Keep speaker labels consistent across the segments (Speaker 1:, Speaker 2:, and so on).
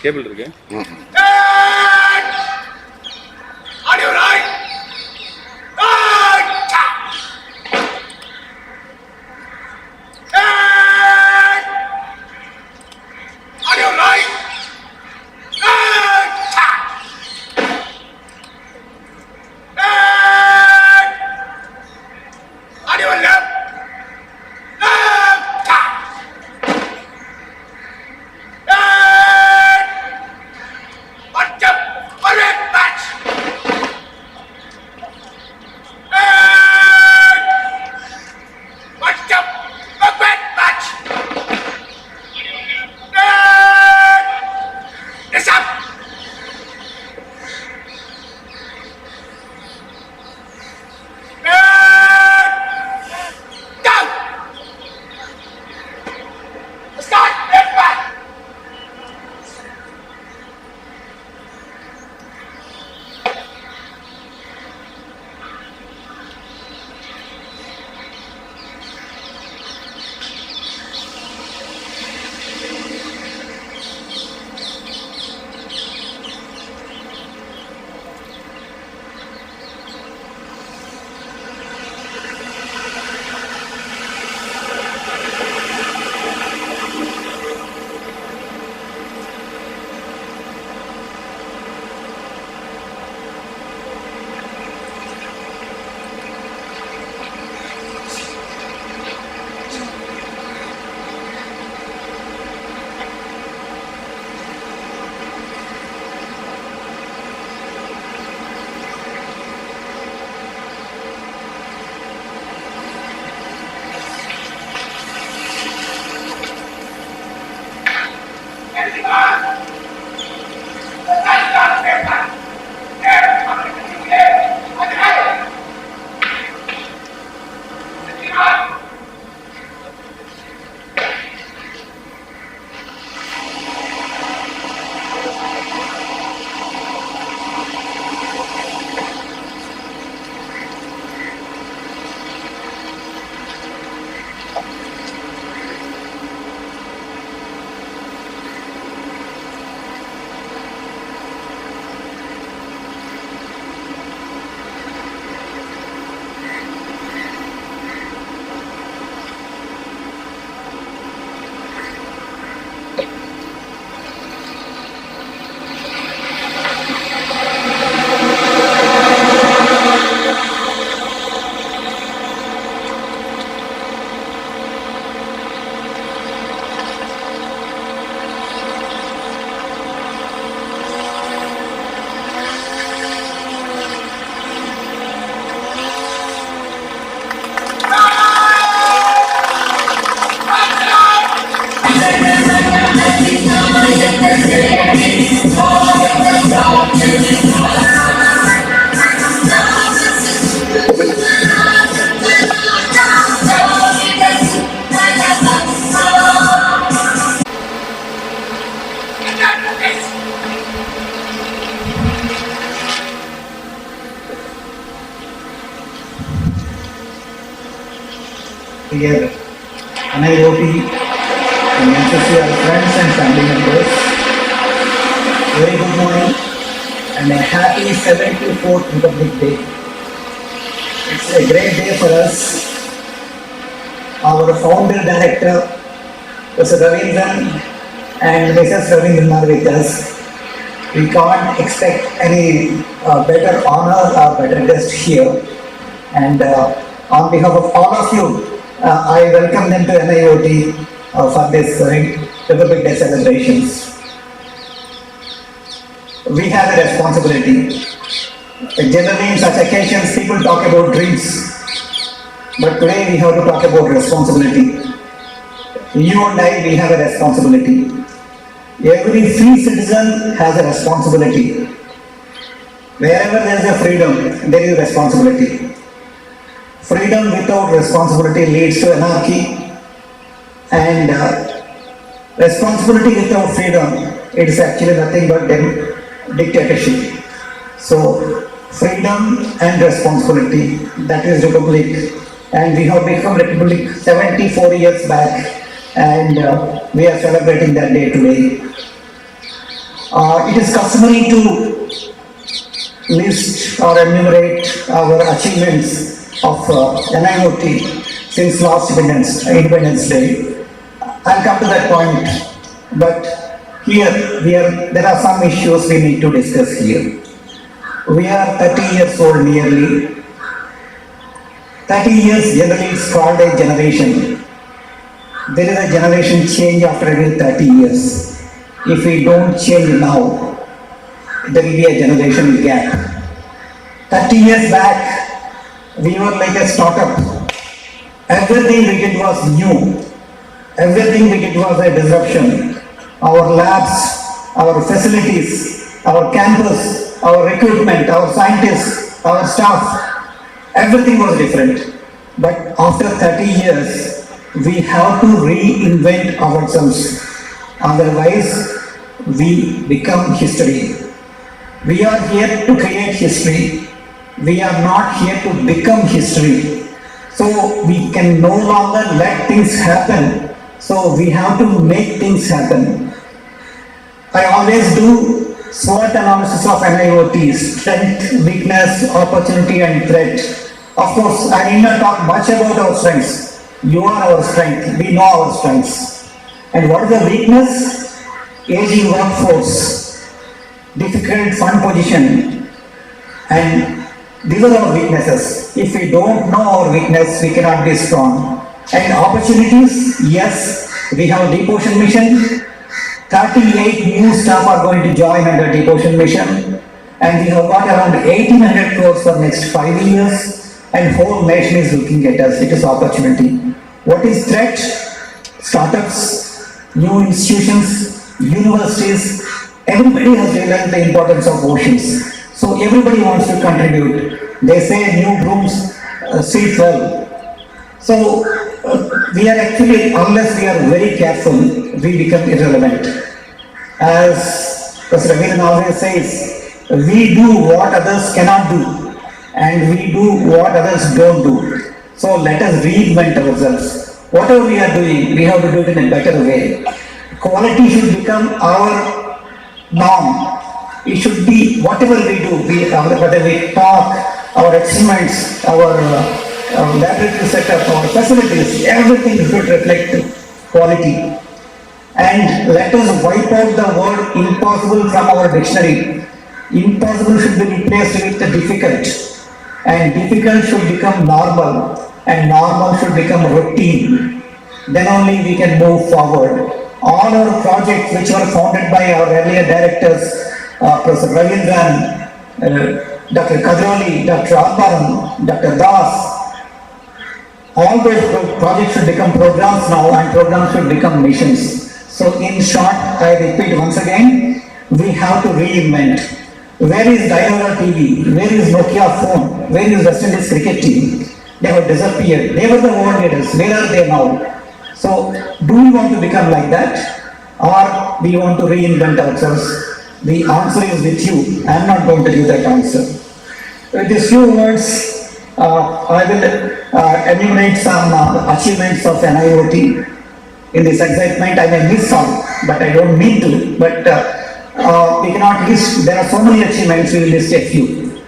Speaker 1: Cable இருக்கு.
Speaker 2: Here, NIOT and NCC friends and family members. Very good morning and a happy 74th Republic Day. It's a great day for us. Our founder director, Mr. Ravindran and Mrs. Ravindran are with us. We can't expect any better honor or better guest here. And on behalf of all of you, I welcome them to NIOT for this Republic Day celebrations. We have a responsibility. Generally in such occasions people talk about dreams, but today we have to talk about responsibility. You and I, we have a responsibility. Every free citizen has a responsibility. Wherever there is a freedom, there is a responsibility. Freedom without responsibility leads to anarchy, and responsibility without freedom, it is actually nothing but dictatorship. So, freedom and responsibility, that is Republic, and we have become Republic 74 years back, and we are celebrating that day today. It is customary to list or enumerate our achievements of NIOT since last Independence Day. I'll come to that point, but there are some issues we need to discuss here. We are 30 years old nearly. 30 years generally is called a generation. There is a generation change after every 30 years. If we don't change now, there will be a generation gap. 30 years back, we were like a startup. Everything we did was new. Everything we did was a disruption. Our labs, our facilities, our campus, our recruitment, our scientists, our staff, everything was different. But after 30 years, we have to reinvent ourselves. Otherwise, we become history. We are here to create history. We are not here to become history. So we can no longer let things happen. So we have to make things happen. I always do SWOT analysis of NIOT: strength, weakness, opportunity and threat. Of course, I need not talk much about our strengths. You are our strength. We know our strengths. And what is the weakness? Aging workforce, difficult fund position, and these are our weaknesses. If we don't know our weakness, we cannot be strong. And opportunities, yes, we have deep ocean mission. 38 new staff are going to join under deep ocean mission, and we have got around 1800 crores for next 5 years, and whole nation is looking at us. It is opportunity. What is threat? Startups, new institutions, universities, everybody has realized the importance of oceans. So everybody wants to contribute. They say new brooms sweep well. So we are actually, unless we are very careful, we become irrelevant. As Professor Raviran always says, we do what others cannot do, and we do what others don't do. So let us reinvent ourselves. Whatever we are doing, we have to do it in a better way. Quality should become our norm. It should be whatever we do, whether we talk, our experiments, our laboratory setup, our facilities, everything should reflect quality. And let us wipe out the word impossible from our dictionary. Impossible should be replaced with difficult. And difficult should become normal. And normal should become routine. Then only we can move forward. All our projects which were founded by our earlier directors, Professor Raviran, Dr. Kadroli, Dr. Albaran, Dr. Das, all those projects should become programs now, and programs should become missions. So in short, I repeat once again, we have to reinvent. Where is Dialog TV? Where is Nokia phone? Where is West Indies cricket team? They have disappeared. They were the world leaders. Where are they now? So, do we want to become like that, or we want to reinvent ourselves? The answer is with you. I am not going to give that answer. With these few words, I will enumerate some achievements of NIOT. In this excitement, I may miss some, but I don't mean to. But we cannot list. There are so many achievements. We will list a few.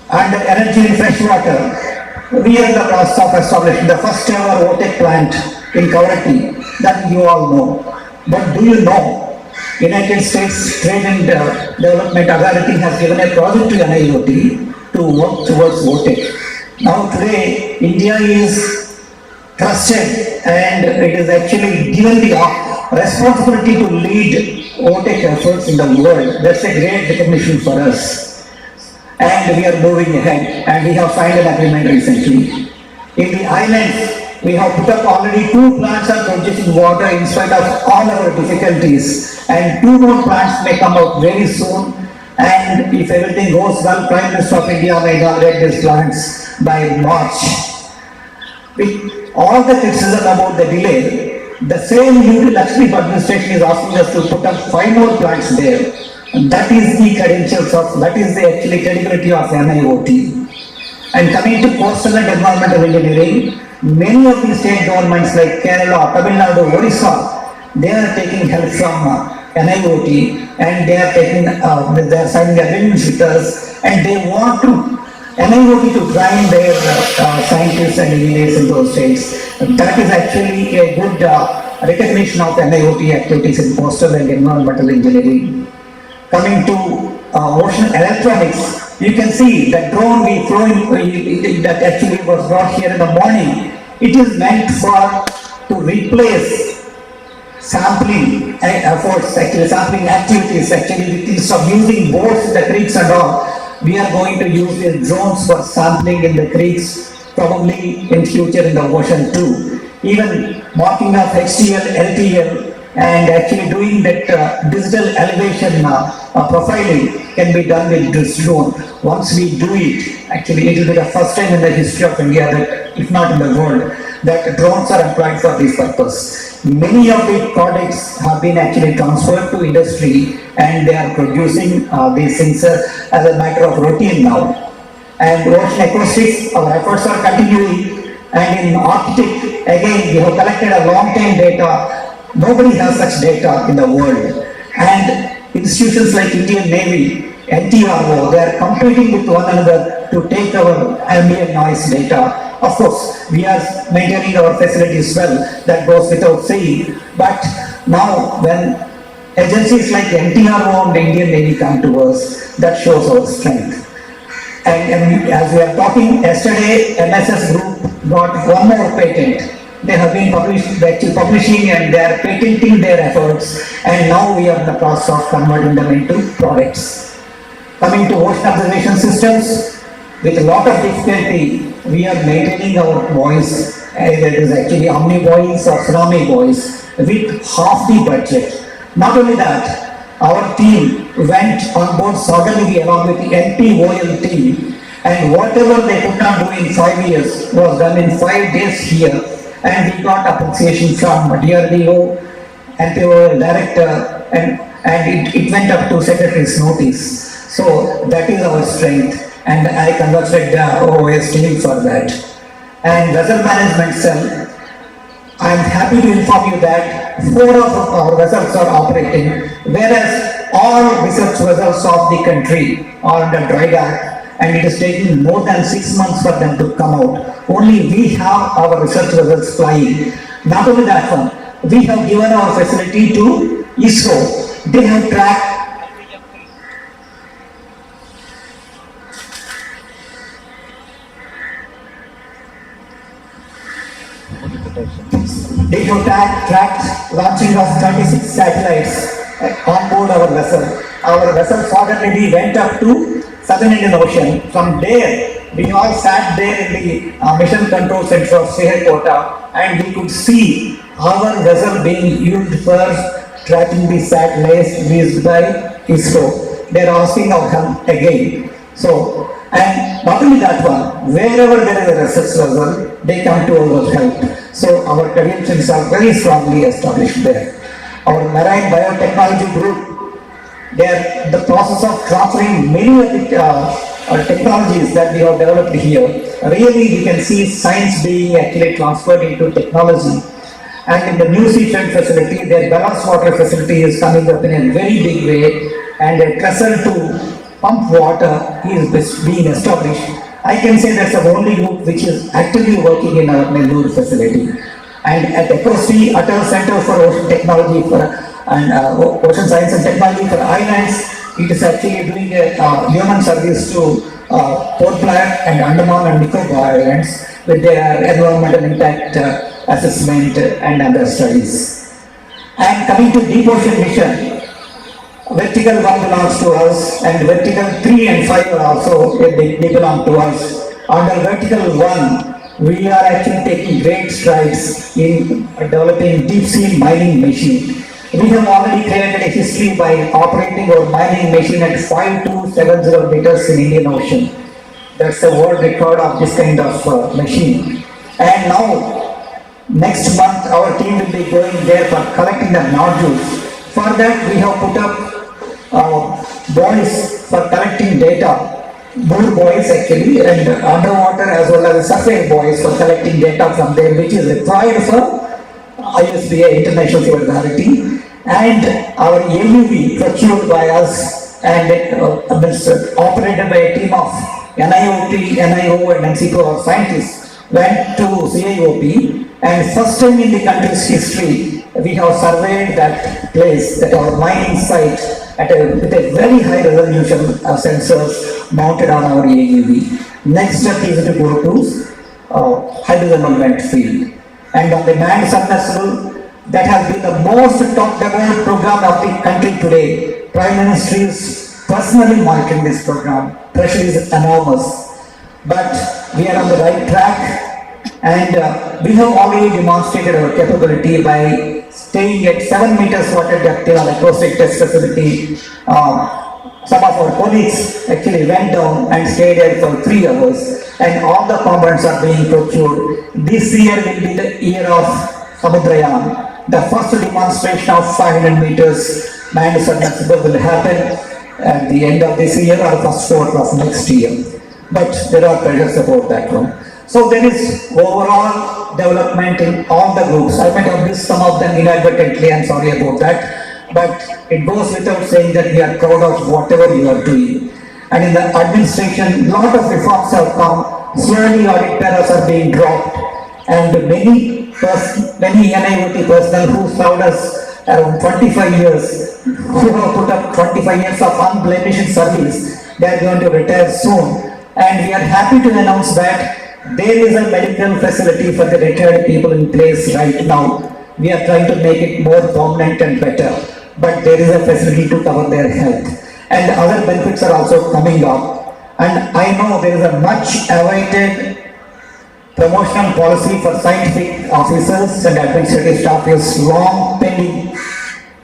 Speaker 2: Under energy and fresh water, we are in the process of establishing the first ever OTEC plant in Kavatti, that you all know. But do you know, United States Trade and Development Authority has given a project to NIOT to work towards OTEC. Now today, India is trusted, and it is actually given the responsibility to lead OTEC efforts in the world. That's a great recognition for us. And we are moving ahead, and we have signed an agreement recently. In the islands, we have put up already 2 plants are producing water in spite of all our difficulties, and 2 more plants may come out very soon. And if everything goes well, Prime Minister of India may inaugurate these plants by March. With all the criticism about the delay, the same UT Lakshmi administration is asking us to put up 5 more plants there. And that is the credentials of, that is the actually credibility of NIOT. And coming to coastal and environmental engineering, many of the state governments like Kerala, Tamil Nadu, Orissa, they are taking help from NIOT, and they are taking, they are signing agreements with us, and they want to NIOT to train their scientists and engineers in those states. That is actually a good recognition of NIOT activities in coastal and environmental engineering. Coming to ocean electronics, you can see the drone we flew in, that actually was brought here in the morning. It is meant for to replace sampling efforts, actually sampling activities, actually instead of using boats in the creeks and all, we are going to use these drones for sampling in the creeks, probably in future in the ocean too. Even marking of HTL, LTL, and actually doing that digital elevation profiling can be done with this drone. Once we do it, actually it will be the first time in the history of India, that if not in the world, that drones are employed for this purpose. Many of the products have been actually transferred to industry, and they are producing these things as a matter of routine now. And ocean acoustics, our efforts are continuing, and in Arctic, again, we have collected a long-term data. Nobody has such data in the world. And institutions like Indian Navy, NTRO, they are competing with one another to take our ambient noise data. Of course, we are maintaining our facilities well, that goes without saying. But now when agencies like NTRO and Indian Navy come to us, that shows our strength. And as we are talking, yesterday MSS Group got one more patent. They have been publishing, and they are patenting their efforts, and now we are in the process of converting them into products. Coming to ocean observation systems, with a lot of difficulty, we are maintaining our voice, and it is actually Omni voice or Tsunami voice, with half the budget. Not only that, our team went on board Sagarnidhi along with the NPOL team, and whatever they could not do in 5 years was done in 5 days here. And we got appreciation from DRDO, NPOL director, and it went up to secretary's notice. So that is our strength, and I congratulate the OOS team for that. And vessel management cell, I am happy to inform you that 4 of our vessels are operating, whereas all research vessels of the country are under dry dock, and it is taking more than 6 months for them to come out. Only we have our research vessels flying. Not only that one, we have given our facility to ISRO. They have tracked launching of 36 satellites on board our vessel. Our vessel Sagarnidhi went up to Southern Indian Ocean. From there, we all sat there in the mission control center of Sriharikota, and we could see our vessel being used for tracking the satellites used by ISRO. They are asking our help again. So, and not only that one, wherever there is a research vessel, they come to our help. So our credentials are very strongly established there. Our marine biotechnology group, they are in the process of transferring many of the technologies that we have developed here. Really, we can see science being actually transferred into technology. And in the new seafront facility, their ballast water facility is coming up in a very big way, and a trestle to pump water is being established. I can say that's the only group which is actively working in our Nellore facility. And at Ecosti, Atal Center for Ocean Technology and Ocean Science and Technology for Islands, it is actually doing a human service to Port Blair and Andaman and Nicobar Islands with their environmental impact assessment and other studies. And coming to deep ocean mission, vertical 1 belongs to us, and vertical 3 and 5 are also they belong to us. Under vertical 1, we are actually taking great strides in developing deep sea mining machine. We have already created a history by operating our mining machine at 5270 meters in Indian Ocean. That's the world record of this kind of machine. And now, next month, our team will be going there for collecting the nodules. For that, we have put up buoys for collecting data, buoy buoys actually, and underwater as well as surface buoys for collecting data from them, which is required for ISBA International Civil Authority. and our AUV procured by us and operated by a team of NIOT, NIO and NCPO scientists went to CIOP, and first time in the country's history we have surveyed that place, that our mining site with a very high resolution sensors mounted on our AUV. Next step is to go to hydrogen movement field, and on the manned submersible, that has been the most talked about program of the country today. Prime Minister is personally monitoring this program. Pressure is enormous, but we are on the right track, and we have already demonstrated our capability by staying at 7 meters water depth in our acoustic test facility. Some of our colleagues actually went down and stayed there for 3 hours, and all the components are being procured. This year will be the year of Samudrayan. The first demonstration of 500 meters manned submersible will happen at the end of this year or first quarter of next year. But there are pressures about that one. So there is overall development in all the groups. I might have missed some of them inadvertently, I'm sorry about that. But it goes without saying that we are proud of whatever you are doing. And in the administration, lot of reforms have come. Slowly audit paras are being dropped. And many NIOT personnel who served us around 25 years, who have put up 25 years of unblemished service, they are going to retire soon. And we are happy to announce that there is a medical facility for the retired people in place right now. We are trying to make it more permanent and better, but there is a facility to cover their health. And other benefits are also coming up. And I know there is a much awaited promotional policy for scientific officers and administrative staff is long pending,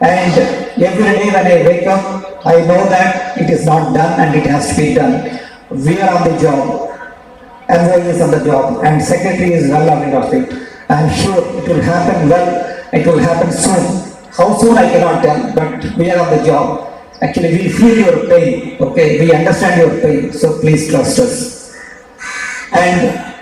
Speaker 2: and every day when I wake up, I know that it is not done and it has to be done. We are on the job, MOE is on the job, and Secretary is well aware of it. I am sure it will happen well, it will happen soon. How soon I cannot tell, but we are on the job. Actually, we feel your pain, okay, we understand your pain, so please trust us. And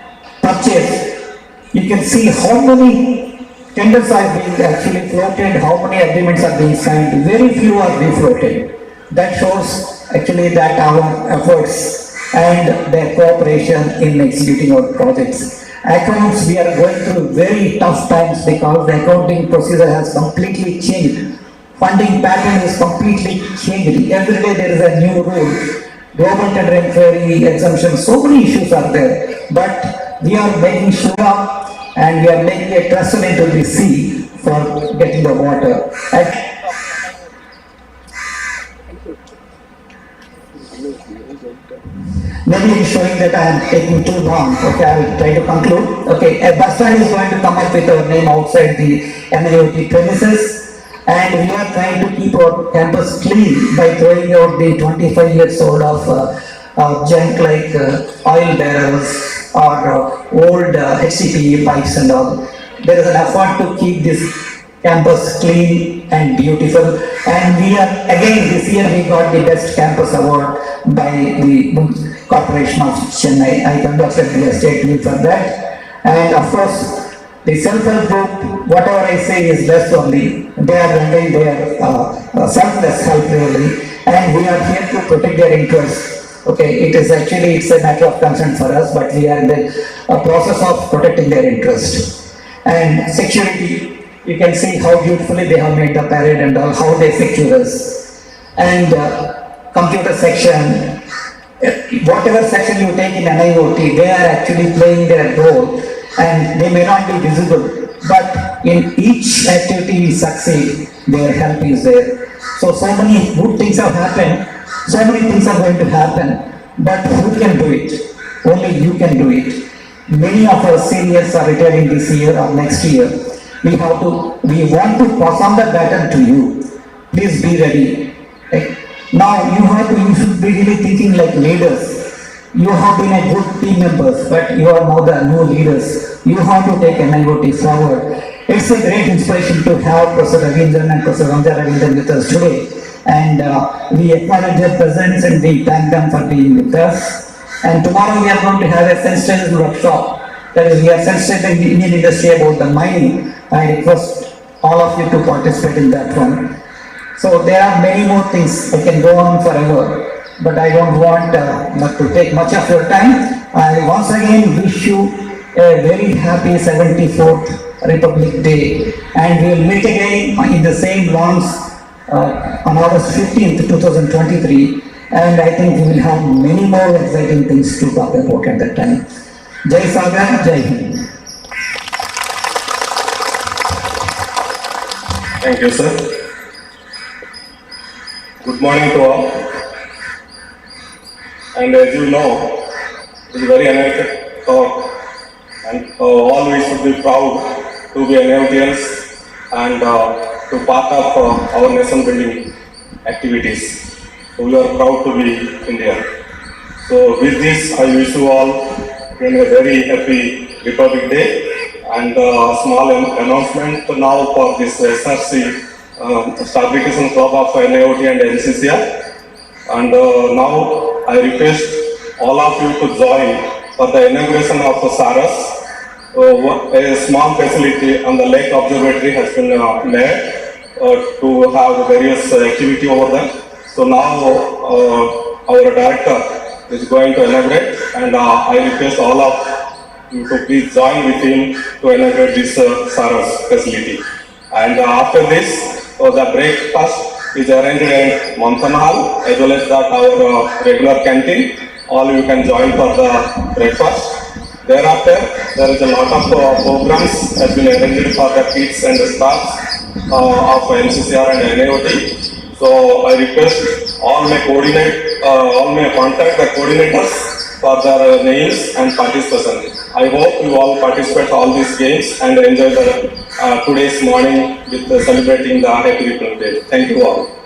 Speaker 2: purchase, you can see how many tenders are being actually floated, how many agreements are being signed, very few are refloated. That shows actually that our efforts and their cooperation in executing our projects. Accounts, we are going through very tough times because the accounting procedure has completely changed. Funding pattern is completely changed. Every day there is a new rule. Global tender inquiry, exemption, so many issues are there. But we are making sure and we are making a trestle into the sea for getting the water. Maybe it's showing that I am taking too long. Okay, I will try to conclude. Okay, a bus stand is going to come up with our name outside the NIOT premises, and we are trying to keep our campus clean by throwing out the 25 years old of junk like oil barrels or old HCPE pipes and all. There is an effort to keep this campus clean and beautiful, and we are, again this year we got the best campus award by the Corporation of Chennai. I congratulate the state lead for that. And of course the self-help group, whatever I say is less only, they are running their selfless help really, and we are here to protect their interests. Okay, it's a matter of concern for us, but we are in the process of protecting their interest. And security, you can see how beautifully they have made the parade and all, how they secure us. And computer section, whatever section you take in NIOT, they are actually playing their role, and they may not be visible, but in each activity we succeed, their help is there. So many good things have happened, so many things are going to happen, but who can do it? Only you can do it. Many of our seniors are retiring this year or next year. We want to pass on the baton to you. Please be ready. Right? Now you should be really thinking like leaders. You have been a good team members, but you are now the new leaders. You have to take NIOT forward. It's a great inspiration to have Professor Ravindran and Professor Ramja Ravindran with us today. And we acknowledge their presence and we thank them for being with us. And tomorrow we are going to have a sensitization workshop. That is, we are sensitizing the Indian industry about the mining. I request all of you to participate in that one. So there are many more things. I can go on forever, but I don't want not to take much of your time. I once again wish you a very happy 74th Republic Day, and we will meet again in the same lawns on August 15th, 2023, and I think we will have many more exciting things to talk about at that time. Jai Sagar, Jai Hind.
Speaker 1: Thank you, sir. Good morning to all. And as you know, it is a very energetic talk, and all we should be proud to be NIOTians and to part of our nation building activities. So we are proud to be Indian. So with this, I wish you all a very happy Republic Day. And a small announcement now for this SRC Fabrication Club of NIOT and NCCR. And now I request all of you to join for the inauguration of Saras. A small facility on the lake observatory has been made to have various activity over there. So now our director is going to inaugurate, and I request all of you to please join with him to inaugurate this Saras facility. And after this, the breakfast is arranged in Manthan Hall, as well as that our regular canteen. All you can join for the breakfast. Thereafter, there is a lot of programs has been arranged for the kids and the staffs of NCCR and NIOT. So I request all may contact the coordinators for their names and participation. I hope you all participate all these games and enjoy the today's morning with celebrating the Happy Republic Day. Thank you all.